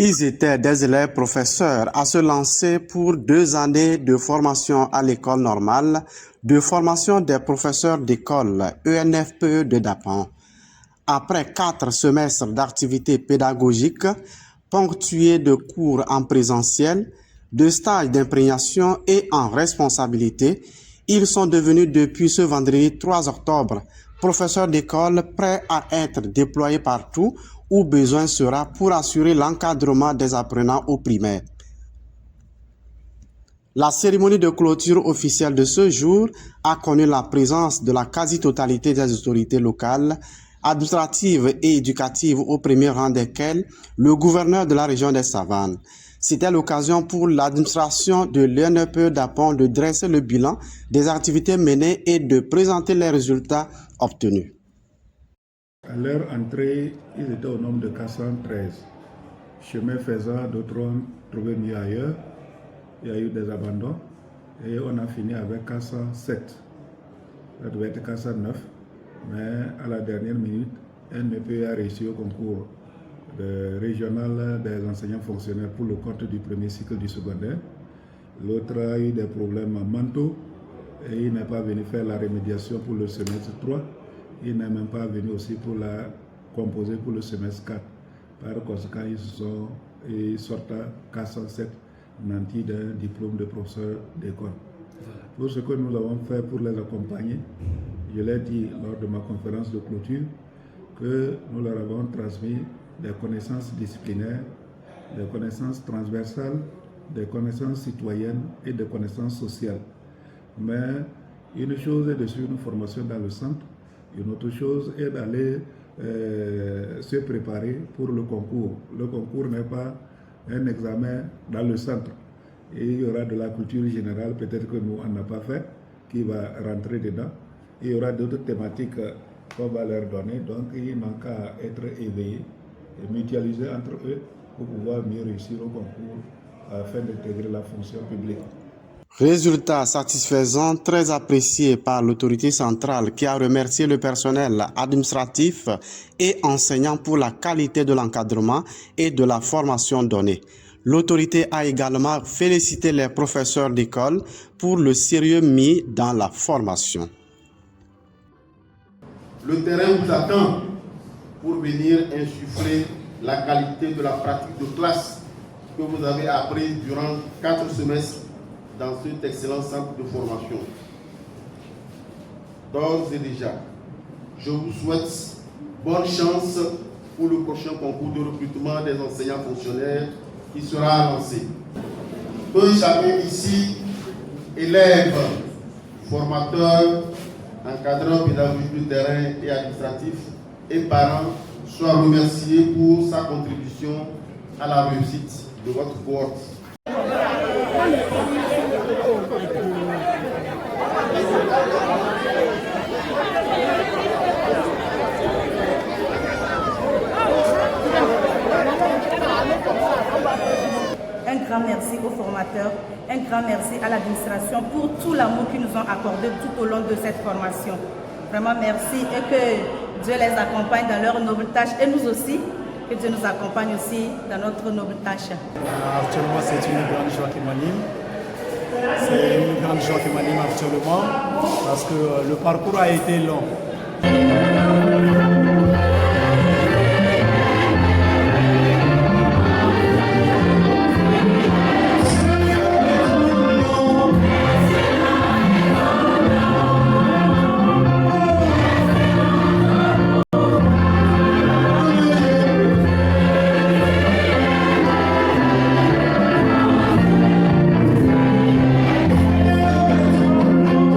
Ils étaient des élèves professeurs à se lancer pour 2 années de formation à l'école normale, de formation des professeurs d'école ENFPE de Dapan. Après 4 semestres d'activités pédagogiques, ponctués de cours en présentiel, de stages d'imprégnation et en responsabilité, ils sont devenus depuis ce vendredi 3 octobre professeurs d'école prêts à être déployés partout où besoin sera pour assurer l'encadrement des apprenants au primaire. La cérémonie de clôture officielle de ce jour a connu la présence de la quasi-totalité des autorités locales, administratives et éducatives au premier rang desquelles le gouverneur de la région des Savanes. C'était l'occasion pour l'administration de l'ENPE Dapan de dresser le bilan des activités menées et de présenter les résultats obtenus. À leur entrée, ils étaient au nombre de 413. Chemin faisant, d'autres ont trouvé mieux ailleurs. Il y a eu des abandons et on a fini avec 407. Ça devait être 409, mais à la dernière minute, NPE a réussi au concours régional des enseignants fonctionnaires pour le compte du premier cycle du secondaire. L'autre a eu des problèmes mentaux et il n'est pas venu faire la remédiation pour le semestre 3. Il n'est même pas venu aussi pour la composer pour le semestre 4. Par conséquent, ils sortent à 407 nantis d'un diplôme de professeur d'école. Pour ce que nous avons fait pour les accompagner, je l'ai dit lors de ma conférence de clôture que nous leur avons transmis des connaissances disciplinaires, des connaissances transversales, des connaissances citoyennes et des connaissances sociales. Mais une chose est de suivre une formation dans le centre, une autre chose est d'aller se préparer pour le concours. Le concours n'est pas un examen dans le centre. Et il y aura de la culture générale, peut-être que nous, on n'a pas fait, qui va rentrer dedans. Il y aura d'autres thématiques qu'on va leur donner, donc ils n'ont qu'à être éveillés et mutualiser entre eux pour pouvoir mieux réussir au concours afin d'intégrer la fonction publique. Résultat satisfaisant, très apprécié par l'autorité centrale qui a remercié le personnel administratif et enseignant pour la qualité de l'encadrement et de la formation donnée. L'autorité a également félicité les professeurs d'école pour le sérieux mis dans la formation. Le terrain vous attend pour venir insuffler la qualité de la pratique de classe que vous avez appris durant 4 semestres dans cet excellent centre de formation. D'ores et déjà, je vous souhaite bonne chance pour le prochain concours de recrutement des enseignants fonctionnaires qui sera lancé. Que chacun ici, élèves, formateurs, encadreurs pédagogiques du terrain et administratifs et parents soient remerciés pour sa contribution à la réussite de votre cohorte. Un grand merci aux formateurs, un grand merci à l'administration pour tout l'amour qu'ils nous ont accordé tout au long de cette formation. Vraiment merci et que Dieu les accompagne dans leur noble tâche et nous aussi, que Dieu nous accompagne aussi dans notre noble tâche. Actuellement, c'est une grande joie qui m'anime. C'est une grande joie qui m'anime actuellement parce que le parcours a été long.